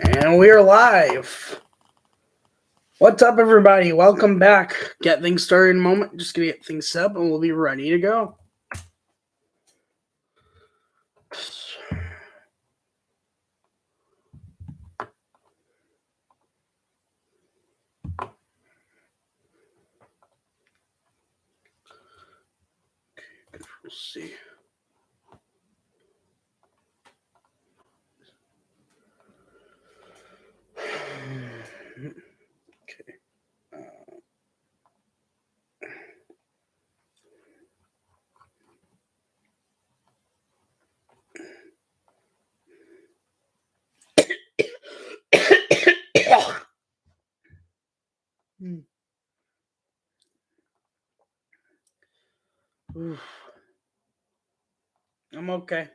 And we are live. What's up, everybody? Welcome back. Get things started in a moment. Just gonna get things set up and we'll be ready to go. We'll see. Okay. I'm okay.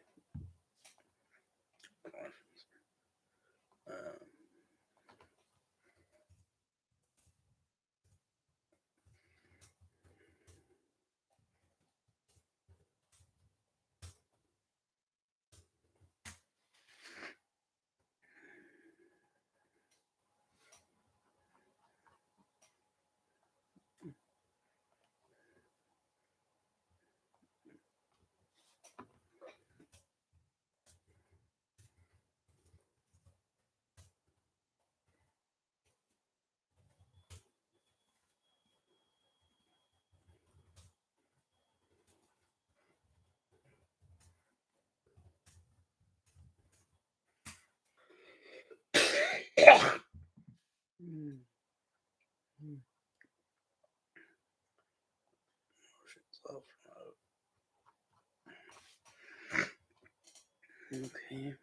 Okay.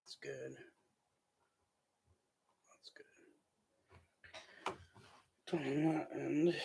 That's good. That's good. And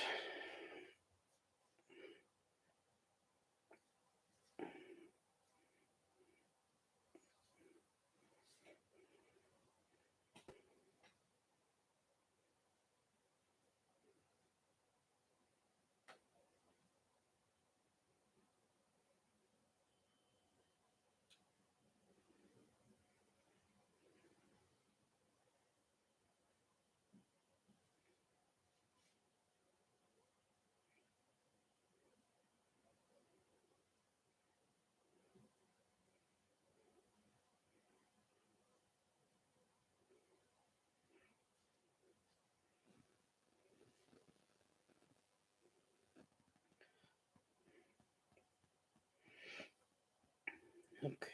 okay.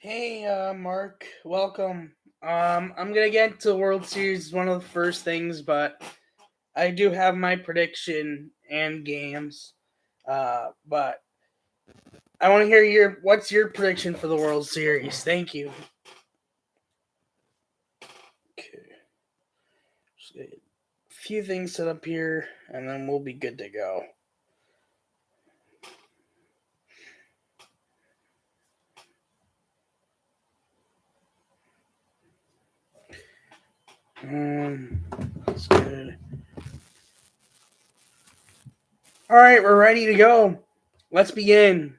Hey, Mark, welcome. I'm gonna get into the World Series, one of the first things, but I do have my prediction and games. But I want to hear what's your prediction for the World Series? Thank you. Okay. Just get a few things set up here, and then we'll be good to go. That's good. All right, we're ready to go. Let's begin.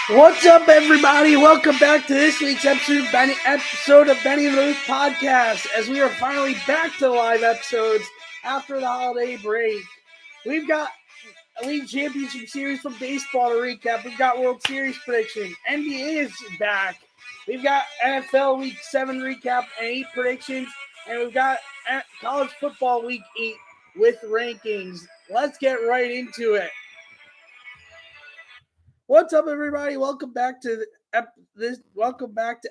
What's up, everybody? Welcome back to this week's episode of Benny and Ruth podcast. As we are finally back to live episodes after the holiday break, we've got a league championship series from baseball to recap. We've got World Series prediction. NBA is back. We've got NFL Week 7 recap and 8 predictions, and we've got college football Week 8 with rankings. Let's get right into it. What's up, everybody? Welcome back to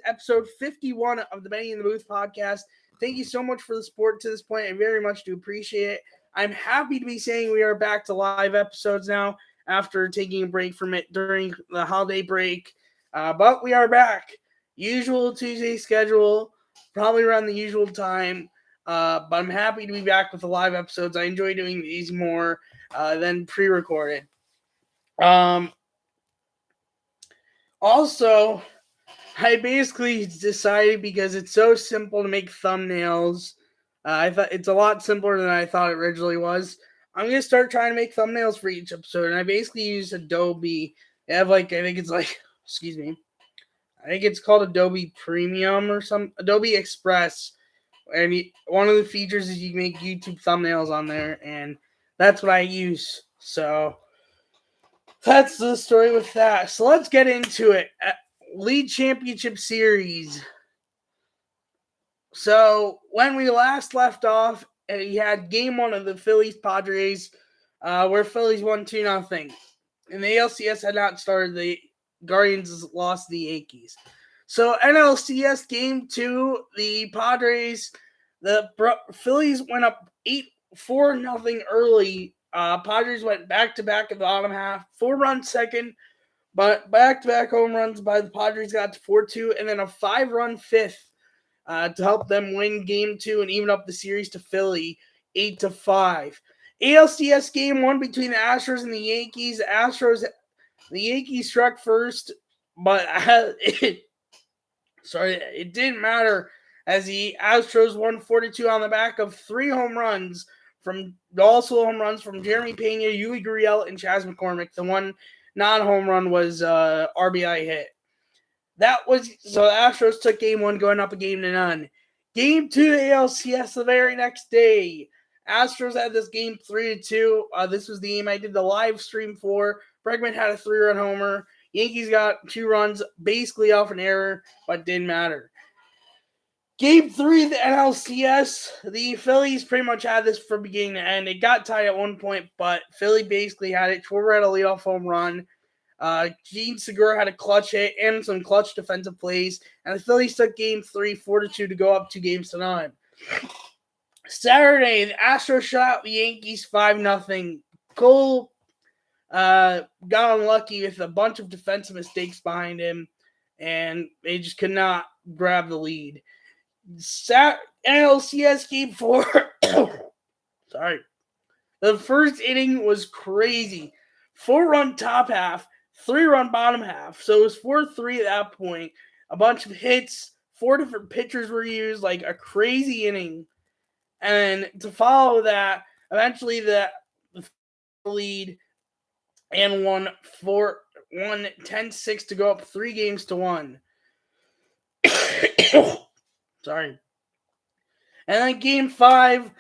episode 51 of the Benny in the Booth podcast. Thank you so much for the support to this point. I very much do appreciate it. I'm happy to be saying we are back to live episodes now after taking a break from it during the holiday break. But we are back. Usual Tuesday schedule, probably around the usual time. But I'm happy to be back with the live episodes. I enjoy doing these more than pre-recorded. Also, I basically decided, because it's so simple to make thumbnails, I thought it's a lot simpler than I thought it originally was. I'm going to start trying to make thumbnails for each episode, and I basically use Adobe. They have I think it's called Adobe Premium or Adobe Express. And one of the features is you can make YouTube thumbnails on there, and that's what I use. So that's the story with that. So let's get into it. League Championship Series. So when we last left off, you had game 1 of the Phillies-Padres, where Phillies won 2-0. And the LCS had not started. The Guardians lost the Yankees. So NLCS game 2, the Padres, the Phillies went up 4-0 early. Padres went back-to-back in the bottom half, 4-run second, but back-to-back home runs by the Padres got to 4-2, and then a 5-run fifth to help them win game 2 and even up the series to Philly, 8-5. ALCS game 1 between the Astros and the Yankees. The Yankees struck first, but it didn't matter, as the Astros won 4-2 on the back of 3 home runs from Jeremy Pena, Yuli Gurriel, and Chas McCormick. The one non-home run was RBI hit. So the Astros took game 1, going up a game-0. Game 2 of the ALCS the very next day. Astros had this game 3-2. This was the game I did the live stream for. Bregman had a 3-run homer. Yankees got 2 runs, basically off an error, but didn't matter. Game 3 of the NLCS, the Phillies pretty much had this from beginning to end. It got tied at one point, but Philly basically had it. Schwarber had a leadoff home run. Gene Segura had a clutch hit and some clutch defensive plays. And the Phillies took game 3, 4-2 to go up 2-0. Saturday, the Astros shut out the Yankees 5-0. Cole got unlucky with a bunch of defensive mistakes behind him, and they just could not grab the lead. NLCS game 4. Sorry. The first inning was crazy. 4-run top half, 3-run bottom half. So it was 4-3 at that point. A bunch of hits. 4 different pitchers were used. Like a crazy inning. And to follow that, eventually the lead and won 10-6 to go up 3-1. Sorry. And then game 5,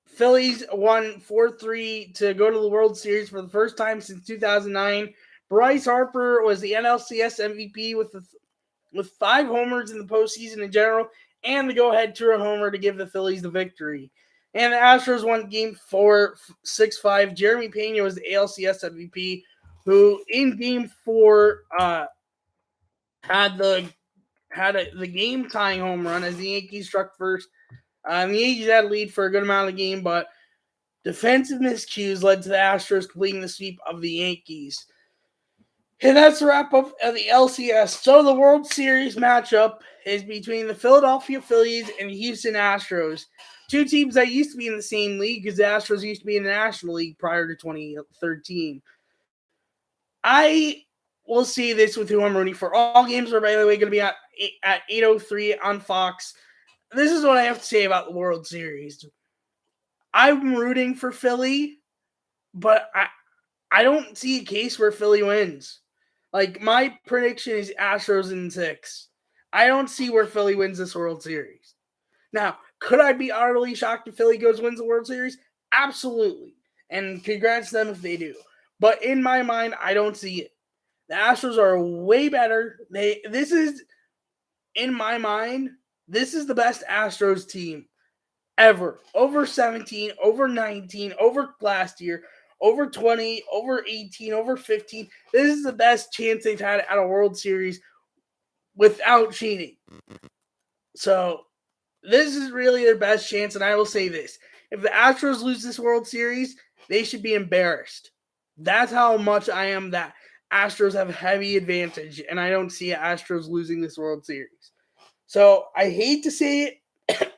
Phillies won 4-3 to go to the World Series for the first time since 2009. Bryce Harper was the NLCS MVP with 5 homers in the postseason in general, and the go-ahead 2-run homer to give the Phillies the victory. And the Astros won game 4, 6-5. Jeremy Pena was the ALCS MVP, who in game 4 had the game-tying home run as the Yankees struck first. The Yankees had a lead for a good amount of the game, but Defensive miscues led to the Astros completing the sweep of the Yankees. And that's the wrap up of the LCS. So the World Series matchup is between the Philadelphia Phillies and the Houston Astros. Two teams that used to be in the same league because the Astros used to be in the National League prior to 2013. I will see this with who I'm rooting for. All games are, by the way, going to be at 8:03 on Fox. This is what I have to say about the World Series. I'm rooting for Philly, but I don't see a case where Philly wins. Like, my prediction is Astros in 6. I don't see where Philly wins this World Series. Now, could I be utterly shocked if Philly wins the World Series? Absolutely. And congrats to them if they do. But in my mind, I don't see it. The Astros are way better. This is, in my mind, this is the best Astros team ever. Over 17, over 19, over last year, over 20, over 18, over 15. This is the best chance they've had at a World Series without cheating. So this is really their best chance, and I will say this. If the Astros lose this World Series, they should be embarrassed. That's how much I am that Astros have a heavy advantage, and I don't see Astros losing this World Series. So I hate to say it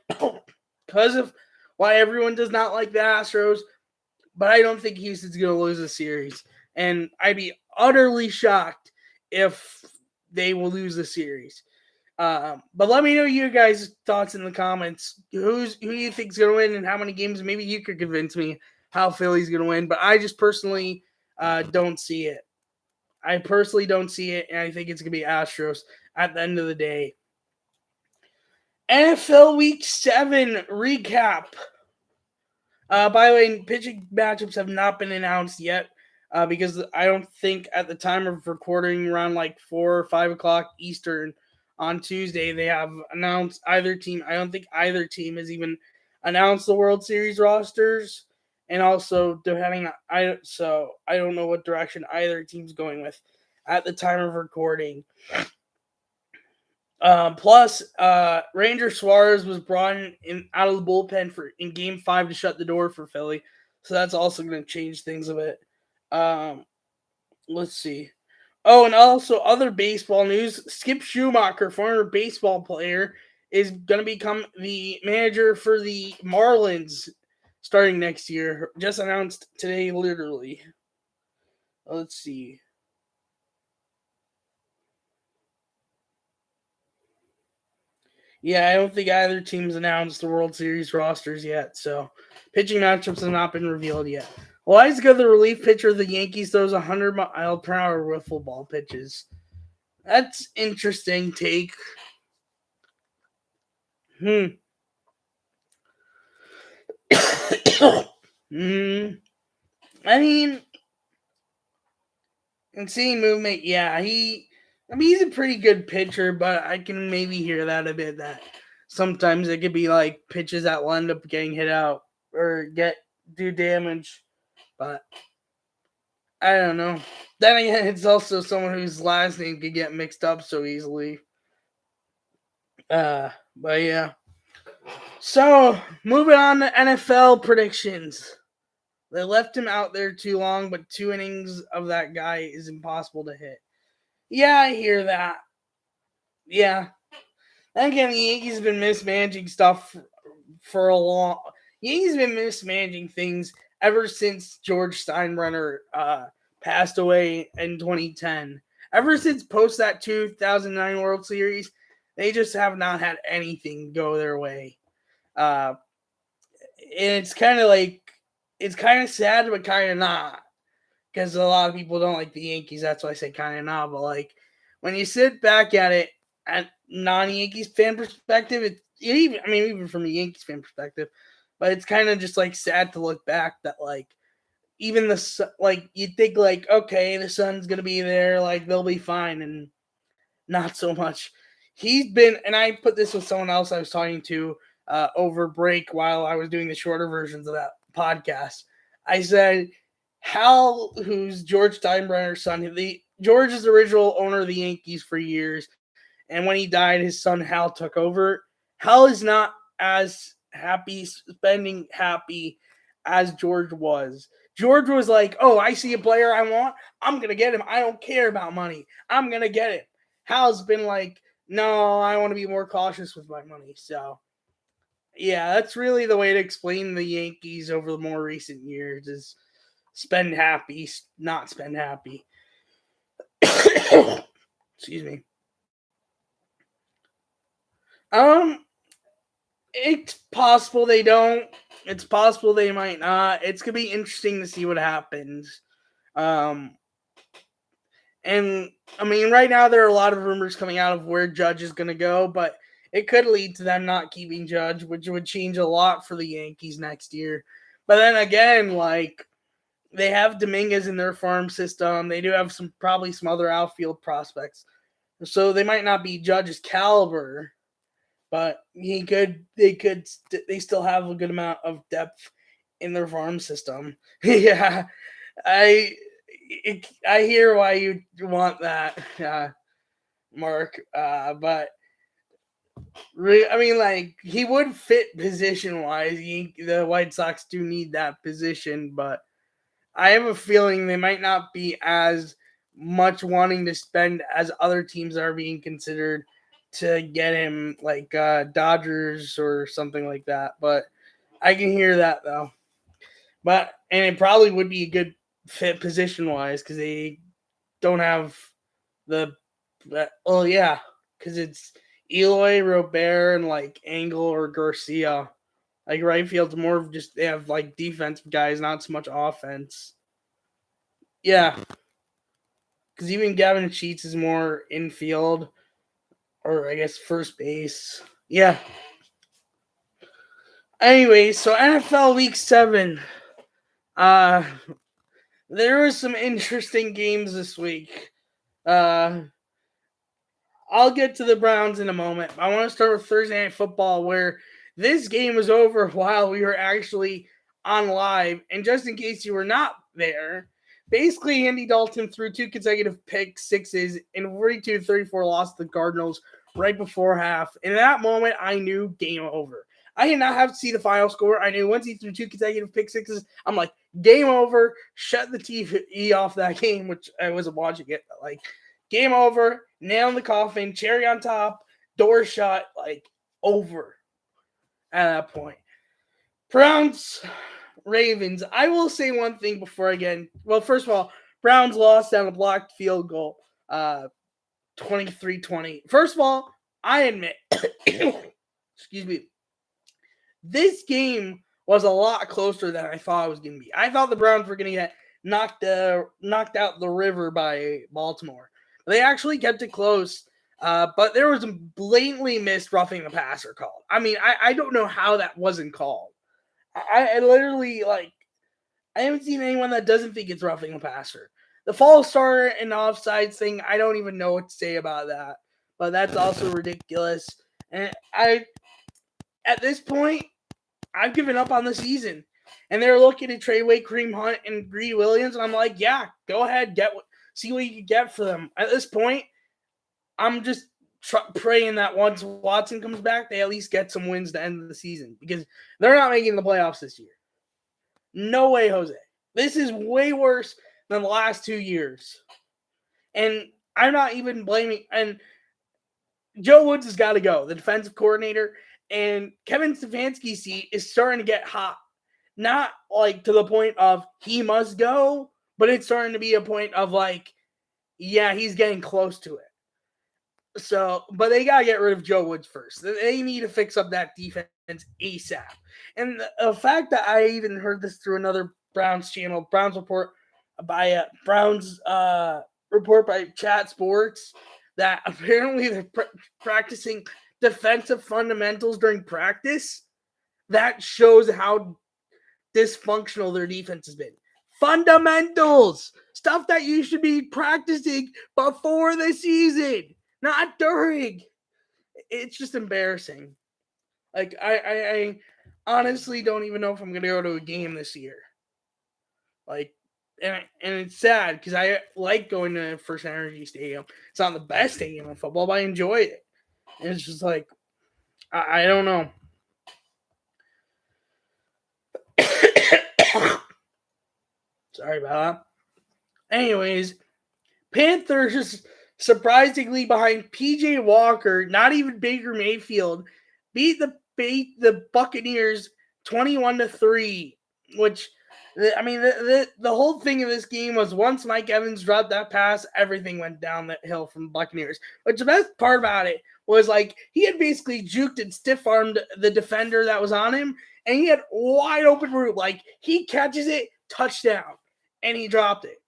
because of why everyone does not like the Astros, but I don't think Houston's going to lose the series. And I'd be utterly shocked if they will lose the series. But let me know your guys' thoughts in the comments. Who you think is going to win and how many games? Maybe you could convince me how Philly's going to win. But I just personally don't see it. I personally don't see it, and I think it's going to be Astros at the end of the day. NFL Week 7 recap. By the way, pitching matchups have not been announced yet because I don't think at the time of recording around like 4 or 5 o'clock Eastern on Tuesday they have announced either team. I don't think either team has even announced the World Series rosters, and also depending on I don't know what direction either team's going with at the time of recording. Plus, Ranger Suarez was brought in out of the bullpen in Game 5 to shut the door for Philly, so that's also going to change things a bit. Let's see. Oh, and also other baseball news: Skip Schumacher, former baseball player, is going to become the manager for the Marlins starting next year. Just announced today, literally. Let's see. Yeah, I don't think either team's announced the World Series rosters yet, so pitching matchups have not been revealed yet. Why is good the relief pitcher of the Yankees throws 100-mile-per-hour wiffle ball pitches? That's interesting take. I mean, and seeing movement, yeah, he's a pretty good pitcher, but I can maybe hear that a bit that sometimes it could be like pitches that will end up getting hit out or do damage, but I don't know. Then again, it's also someone whose last name could get mixed up so easily. But yeah. So, moving on to NFL predictions. They left him out there too long, but 2 innings of that guy is impossible to hit. Yeah, I hear that. Yeah. Then again, the Yankees have been mismanaging stuff for a long. Yankees have been mismanaging things ever since George Steinbrenner passed away in 2010. Ever since post that 2009 World Series, they just have not had anything go their way. And it's kind of sad, but kind of not. Because a lot of people don't like the Yankees. That's why I say kind of not. But like when you sit back at it at non-Yankees fan perspective, even from a Yankees fan perspective, but it's kind of just like sad to look back that like even you think like okay, the sun's gonna be there, like they'll be fine, and not so much. He's been, and I put this with someone else I was talking to over break while I was doing the shorter versions of that podcast. I said, Hal, who's George Steinbrenner's son, George is the original owner of the Yankees for years, and when he died, his son Hal took over. Hal is not as happy as George was. George was like, oh, I see a player I want. I'm going to get him. I don't care about money. I'm going to get him. Hal's been like, no, I want to be more cautious with my money. So, yeah, that's really the way to explain the Yankees over the more recent years is spend happy, not spend happy. Excuse me. It's possible they don't. It's possible they might not. It's gonna be interesting to see what happens. Um, and I mean, right now there are a lot of rumors coming out of where Judge is gonna go, but it could lead to them not keeping Judge, which would change a lot for the Yankees next year. But then again, like they have Dominguez in their farm system. They do have probably some other outfield prospects, so they might not be Judge's caliber. But they still have a good amount of depth in their farm system. Yeah, I I hear why you want that, Mark. But I mean, like he would fit position wise. The White Sox do need that position, but I have a feeling they might not be as much wanting to spend as other teams are being considered to get him, like Dodgers or something like that. But I can hear that though. And it probably would be a good fit position wise because they don't have the. Oh yeah, because it's Eloy, Robert, and like Angle or Garcia. Like right field's more of just they have like defensive guys, not so much offense. Yeah, because even Gavin Sheets is more infield, or I guess first base. Yeah. Anyway, so NFL Week 7. Uh, there was some interesting games this week. I'll get to the Browns in a moment. I want to start with Thursday Night Football, where this game was over while we were actually on live. And just in case you were not there, basically Andy Dalton threw 2 consecutive pick sixes and 42-34 lost to the Cardinals right before half. In that moment, I knew game over. I did not have to see the final score. I knew once he threw 2 consecutive pick sixes, I'm like, game over. Shut the TV off that game, which I wasn't watching it. But like, game over. Nail in the coffin. Cherry on top. Door shut. Like, over at that point. Browns, Ravens. I will say one thing before I get in. Well, first of all, Browns lost on a blocked field goal. 23-20. First of all, I admit, excuse me, this game was a lot closer than I thought it was going to be. I thought the Browns were going to get knocked out the river by Baltimore. They actually kept it close, but there was a blatantly missed roughing the passer called. I mean, I don't know how that wasn't called. I literally, like, I haven't seen anyone that doesn't think it's roughing the passer. The false start and the offsides thing, I don't even know what to say about that. But that's also ridiculous. And at this point, I've given up on the season. And they're looking to trade away Kareem Hunt and Greedy Williams. And I'm like, yeah, go ahead, see what you can get for them. At this point, I'm just praying that once Watson comes back, they at least get some wins to end the season. Because they're not making the playoffs this year. No way, Jose. This is way worse than the last 2 years. And I'm not even blaming. And Joe Woods has got to go, the defensive coordinator. And Kevin Stefanski's seat is starting to get hot. Not like to the point of he must go, but it's starting to be a point of like, yeah, he's getting close to it. So, but they got to get rid of Joe Woods first. They need to fix up that defense ASAP. And the fact that I even heard this through another Browns channel, Browns report by report by Chat Sports, that apparently they're practicing defensive fundamentals during practice. That shows how dysfunctional their defense has been. Fundamentals, stuff that you should be practicing before the season, not during. It's just embarrassing. Like I honestly don't even know if I'm gonna go to a game this year. Like, and it's sad because I like going to First Energy Stadium. It's not the best stadium in football, but I enjoy it. And it's just like I don't know. Sorry about that. Anyways, Panthers surprisingly behind PJ Walker, not even Baker Mayfield, beat the Buccaneers 21-3, which I mean the whole thing of this game was once Mike Evans dropped that pass, everything went down the hill from Buccaneers. But the best part about it was like he had basically juked and stiff armed the defender that was on him, and he had wide open route. Like he catches it, touchdown, and he dropped it.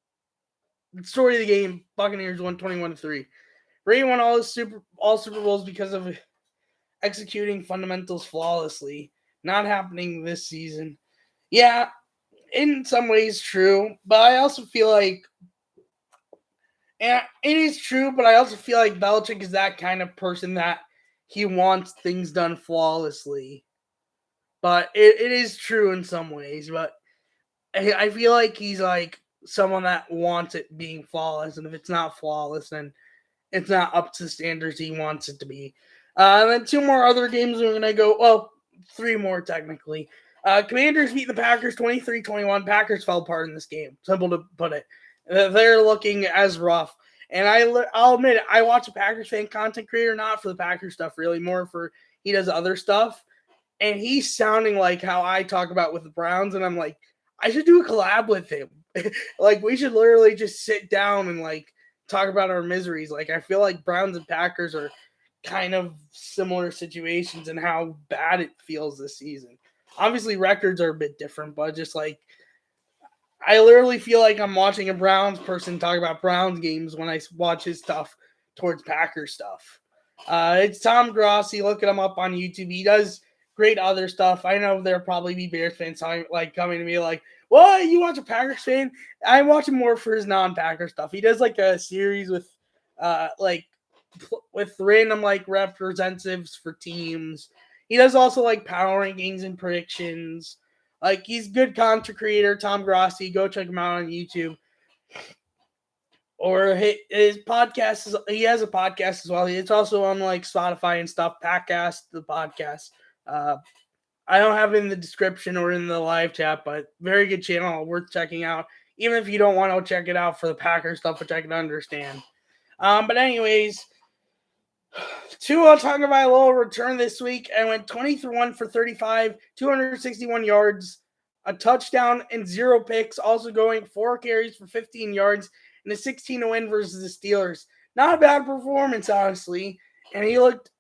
The story of the game: Buccaneers won 21-3. Brady won all Super Bowls because of executing fundamentals flawlessly. Not happening this season. Yeah, in some ways true, but I also feel like, and it is true, but I also feel like Belichick is that kind of person that he wants things done flawlessly. But it is true in some ways, but I feel like he's like someone that wants it being flawless, and if it's not flawless, then it's not up to the standards he wants it to be. And then two more other games we're going to go, well, three more technically. Commanders beat the Packers 23-21. Packers fell apart in this game. Simple to put it. They're looking as rough. And I'll admit it, I watch a Packers fan content creator, not for the Packers stuff really, more for he does other stuff. And he's sounding like how I talk about with the Browns. And I'm like, I should do a collab with him. Like, we should literally just sit down and like talk about our miseries. Like, I feel like Browns and Packers are kind of similar situations and how bad it feels this season. Obviously, records are a bit different, but just like I literally feel like I'm watching a Browns person talk about Browns games when I watch his stuff towards Packers stuff. It's Tom Grossi. Look him up on YouTube. He does great other stuff. I know there'll probably be Bears fans like coming to me like, "What? You watch a Packers fan?" I watch him more for his non-Packer stuff. He does like a series with with random like representatives for teams. He does also like power rankings and predictions. Like he's good content creator, Tom Grossi. Go check him out on YouTube. Or his podcast is he has a podcast as well. It's also on like Spotify and stuff. Packcast, the podcast. I don't have it in the description or in the live chat, but very good channel, worth checking out. Even if you don't want to check it out for the Packers stuff, which I can understand. But anyways, Tua Tagovailoa returned this week and went 21 for 35, 261 yards, a touchdown, and 0 picks. Also going 4 carries for 15 yards and a 16 win versus the Steelers. Not a bad performance, honestly. And he looked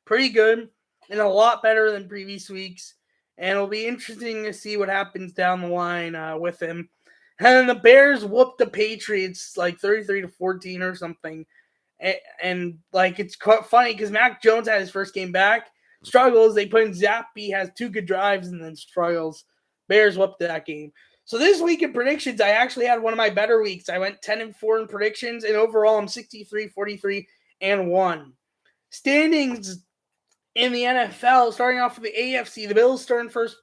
pretty good and a lot better than previous weeks. And it'll be interesting to see what happens down the line with him. And the Bears whooped the Patriots like 33-14 or something. And like it's quite funny because Mac Jones had his first game back, struggles. They put in Zappy, has 2 good drives, and then struggles. Bears whooped that game. So this week in predictions, I actually had one of my better weeks. I went 10-4 in predictions, and overall I'm 63-43-1. Standings in the NFL, starting off with the AFC, the Bills still in first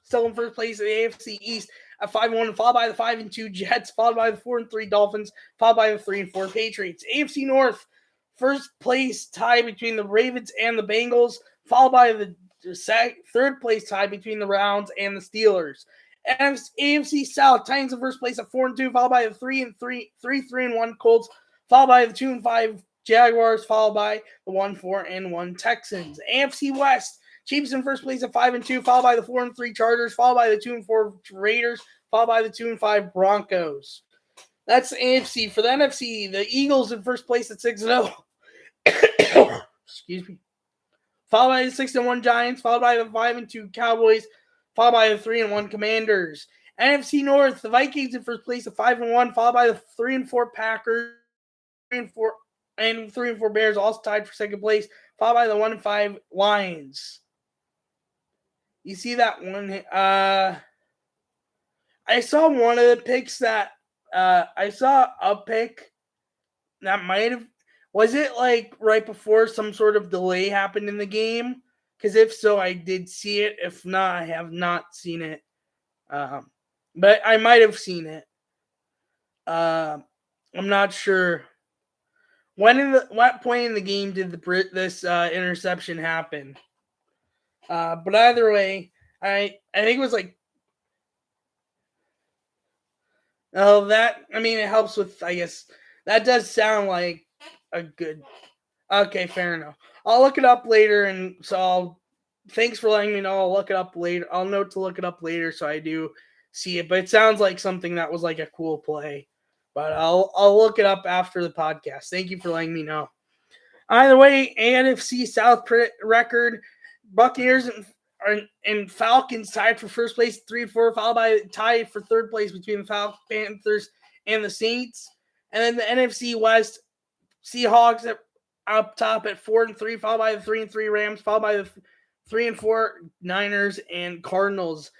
place in the AFC East at 5-1, followed by the 5-2 Jets, followed by the 4-3 Dolphins, followed by the 3-4 Patriots. AFC North, first place tie between the Ravens and the Bengals, followed by the third place tie between the Browns and the Steelers. AFC South, Titans in first place at 4-2, followed by the 3-1 Colts, followed by the 2-5 Jaguars, followed by the 1-4-1 Texans. AFC West, Chiefs in first place at 5-2, followed by the 4-3 Chargers, followed by the 2-4 Raiders, followed by the 2-5 Broncos. That's the AFC. For the NFC, the Eagles in first place at 6-0. Excuse me. Followed by the 6-1 Giants, followed by the 5-2 Cowboys, followed by the 3-1 Commanders. NFC North, the Vikings in first place at 5-1, followed by the 3-4 Packers, 3-4 Bears, also tied for second place, followed by the 1-5 Lions. You see that one? I saw one of the picks that I saw a pick that might have. Was it like right before some sort of delay happened in the game? Because if so, I did see it. If not, I have not seen it. But I might have seen it. I'm not sure. What point in the game did this interception happen? But either way, I think it was like Oh, it helps with, I guess, that does sound like a good. Okay, fair enough. I'll look it up later, and thanks for letting me know. I'll look it up later. I'll note to look it up later so I do see it. But it sounds like something that was like a cool play. But I'll look it up after the podcast. Thank you for letting me know. Either way, NFC South record: Buccaneers and Falcons tied for first place, 3-4, followed by tied for third place between the Panthers and the Saints. And then the NFC West: Seahawks up top at 4-3, followed by the 3-3 Rams, followed by the 3-4 Niners and Cardinals.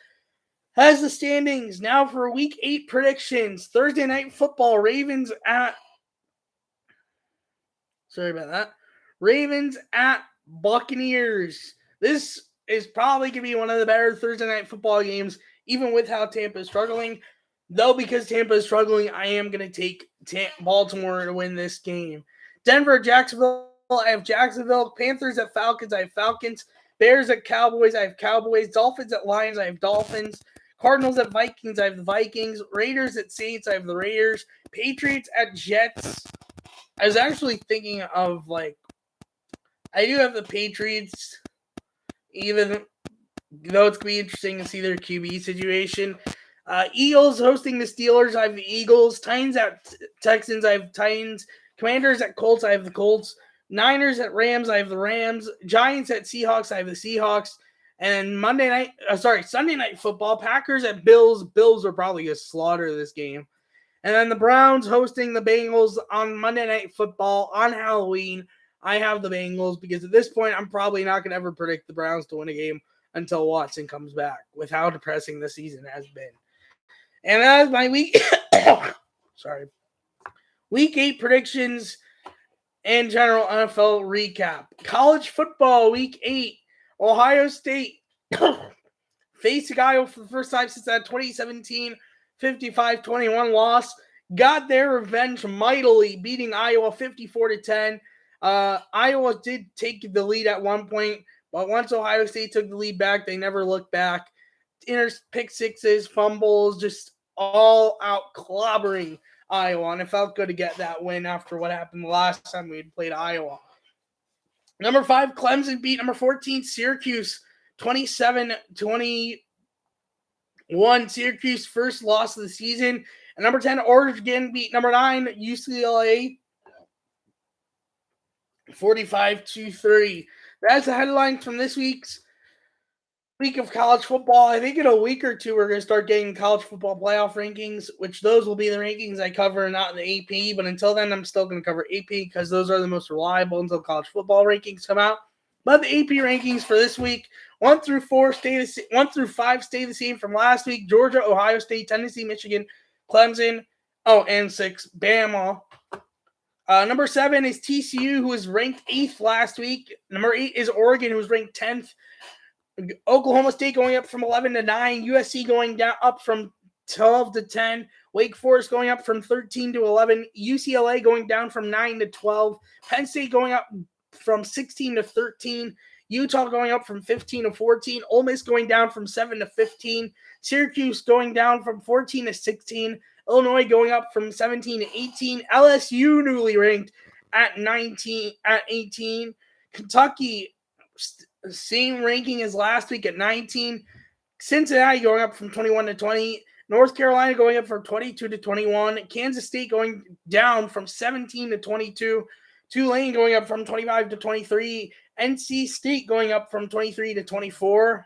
Has the standings now for Week 8 predictions. Thursday night football: Ravens at Buccaneers. This is probably going to be one of the better Thursday night football games, even with how Tampa is struggling. Though, because Tampa is struggling, I am going to take Baltimore to win this game. Denver, Jacksonville, I have Jacksonville. Panthers at Falcons, I have Falcons. Bears at Cowboys, I have Cowboys. Dolphins at Lions, I have Dolphins. Cardinals at Vikings, I have the Vikings. Raiders at Saints, I have the Raiders. Patriots at Jets. I was actually thinking of, I do have the Patriots, even though it's going to be interesting to see their QB situation. Eagles hosting the Steelers, I have the Eagles. Titans at Texans, I have Titans. Commanders at Colts, I have the Colts. Niners at Rams, I have the Rams. Giants at Seahawks, I have the Seahawks. And Sunday night football, Packers at Bills. Bills are probably going to slaughter this game. And then the Browns hosting the Bengals on Monday Night Football on Halloween. I have the Bengals because at this point, I'm probably not going to ever predict the Browns to win a game until Watson comes back, with how depressing the season has been. And that is my Week 8 predictions and general NFL recap. College football, Week 8. Ohio State facing Iowa for the first time since that 2017 55-21 loss. Got their revenge mightily, beating Iowa 54-10. Iowa did take the lead at one point, but once Ohio State took the lead back, they never looked back. Pick sixes, fumbles, just all out clobbering Iowa, and it felt good to get that win after what happened the last time we had played Iowa. Number 5, Clemson beat number 14, Syracuse, 27-21. Syracuse first loss of the season. And number 10, Oregon beat number 9, UCLA, 45-3. That's the headline from this week of college football. I think in a week or two, we're going to start getting college football playoff rankings, which those will be the rankings I cover, not in the AP. But until then, I'm still going to cover AP because those are the most reliable until college football rankings come out. But the AP rankings for this week, 1 through 5 stay the same from last week. Georgia, Ohio State, Tennessee, Michigan, Clemson, and 6, Bama. Number 7 is TCU, who was ranked 8th last week. Number 8 is Oregon, who was ranked 10th. Oklahoma State going up from 11-9. USC going down up from 12-10. Wake Forest going up from 13-11. UCLA going down from 9-12. Penn State going up from 16-13. Utah going up from 15-14. Ole Miss going down from 7-15. Syracuse going down from 14-16. Illinois going up from 17-18. LSU newly ranked at 18. Kentucky, same ranking as last week at 19. Cincinnati going up from 21-20. North Carolina going up from 22-21. Kansas State going down from 17-22. Tulane going up from 25-23. NC State going up from 23-24.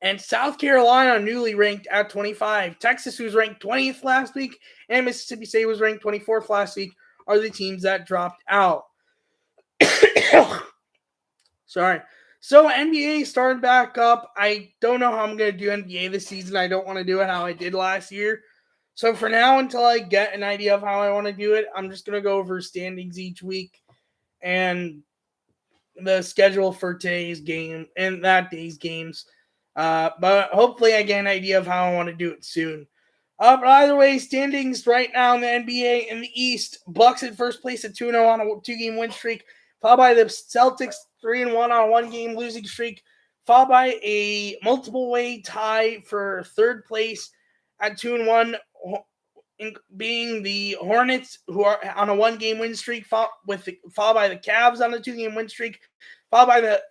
And South Carolina newly ranked at 25. Texas, who was ranked 20th last week, and Mississippi State was ranked 24th last week, are the teams that dropped out. Sorry. So NBA started back up. I don't know how I'm going to do NBA this season. I don't want to do it how I did last year. So for now, until I get an idea of how I want to do it, I'm just going to go over standings each week and the schedule for today's game and that day's games. But hopefully I get an idea of how I want to do it soon. But either way, standings right now in the NBA in the East. Bucks in first place at 2-0 on a 2-game win streak, followed by the Celtics 3-1 on a 1-game losing streak, followed by a multiple-way tie for third place at 2-1, being the Hornets, who are on a 1-game win streak, followed by the Cavs on a 2-game win streak, followed by the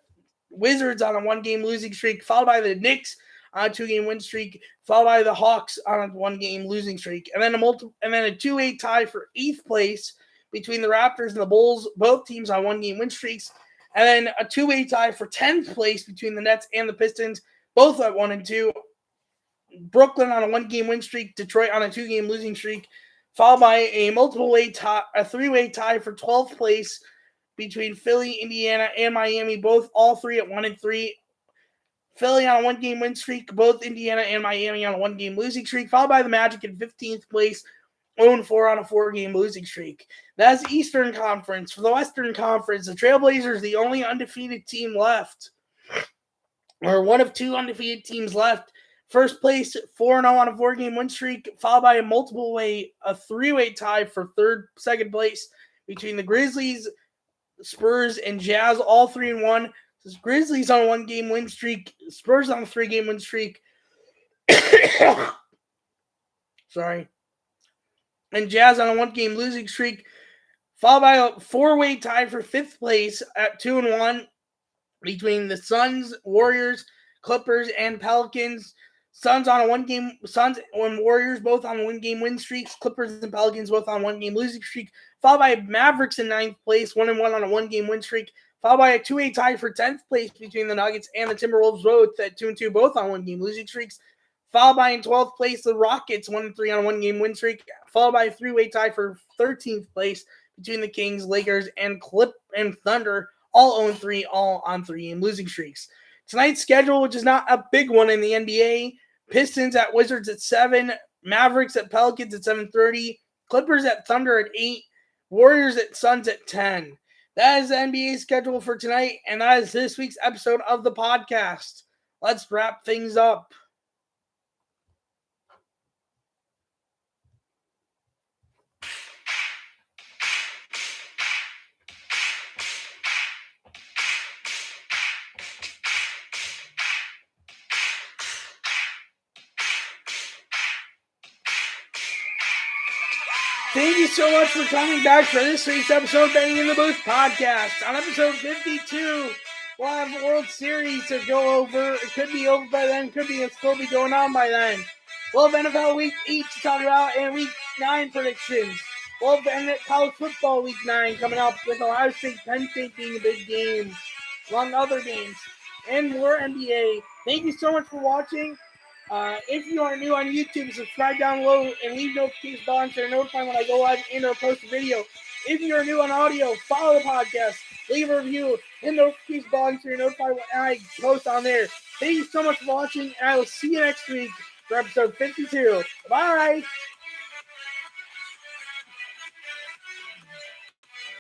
Wizards on a 1-game losing streak, followed by the Knicks on a 2-game win streak, followed by the Hawks on a 1-game losing streak, and then a 2-8 tie for 8th place between the Raptors and the Bulls, both teams on 1-game win streaks, and then a 2-8 tie for 10th place between the Nets and the Pistons, both at 1 and 2. Brooklyn on a 1-game win streak, Detroit on a 2-game losing streak, followed by a 3-way tie for 12th place between Philly, Indiana, and Miami, all three at 1 and 3. Philly on a 1-game win streak, both Indiana and Miami on a 1-game losing streak, followed by the Magic in 15th place, 0-4 on a 4-game losing streak. That's the Eastern Conference. For the Western Conference, the Trailblazers, the only undefeated team left, or one of 2 undefeated teams left. First place, 4-0 on a 4-game win streak, followed by a 3-way tie for second place between the Grizzlies, Spurs, and Jazz, all 3-1. So Grizzlies on a 1-game win streak, Spurs on a 3-game win streak. Sorry. And Jazz on a 1-game losing streak, followed by a 4-way tie for 5th place at 2-1 between the Suns, Warriors, Clippers, and Pelicans. Suns on a 1-game, Suns and Warriors both on 1-game win streaks. Clippers and Pelicans both on 1-game losing streak. Followed by Mavericks in 9th place, 1-1 on a 1-game win streak. Followed by a 2-way tie for 10th place between the Nuggets and the Timberwolves, both at 2-2, both on 1-game losing streaks. Followed by in 12th place, the Rockets, 1-3 on a 1-game win streak. Followed by a 3-way tie for 13th place between the Kings, Lakers, and Thunder, all 0-3, all on 3-game losing streaks. Tonight's schedule, which is not a big one in the NBA, Pistons at Wizards at 7, Mavericks at Pelicans at 7:30, Clippers at Thunder at 8, Warriors at Suns at 10. That is the NBA schedule for tonight, and that is this week's episode of the podcast. Let's wrap things up. Thank you so much for coming back for this week's episode of Banging in the Booth podcast. On episode 52, we'll have the World Series to go over. It could be over by then, it'll still be going on by then. We'll have NFL Week 8 to talk about and Week 9 predictions. We'll have college football Week 9 coming up with Ohio State, Penn State being a big game, among other games, and more NBA. Thank you so much for watching. If you are new on YouTube, subscribe down below and leave notification bells to notify when I go live and or post a video. If you are new on audio, follow the podcast, leave a review, and notification bells to notify when I post on there. Thank you so much for watching, and I will see you next week for episode 52. Bye!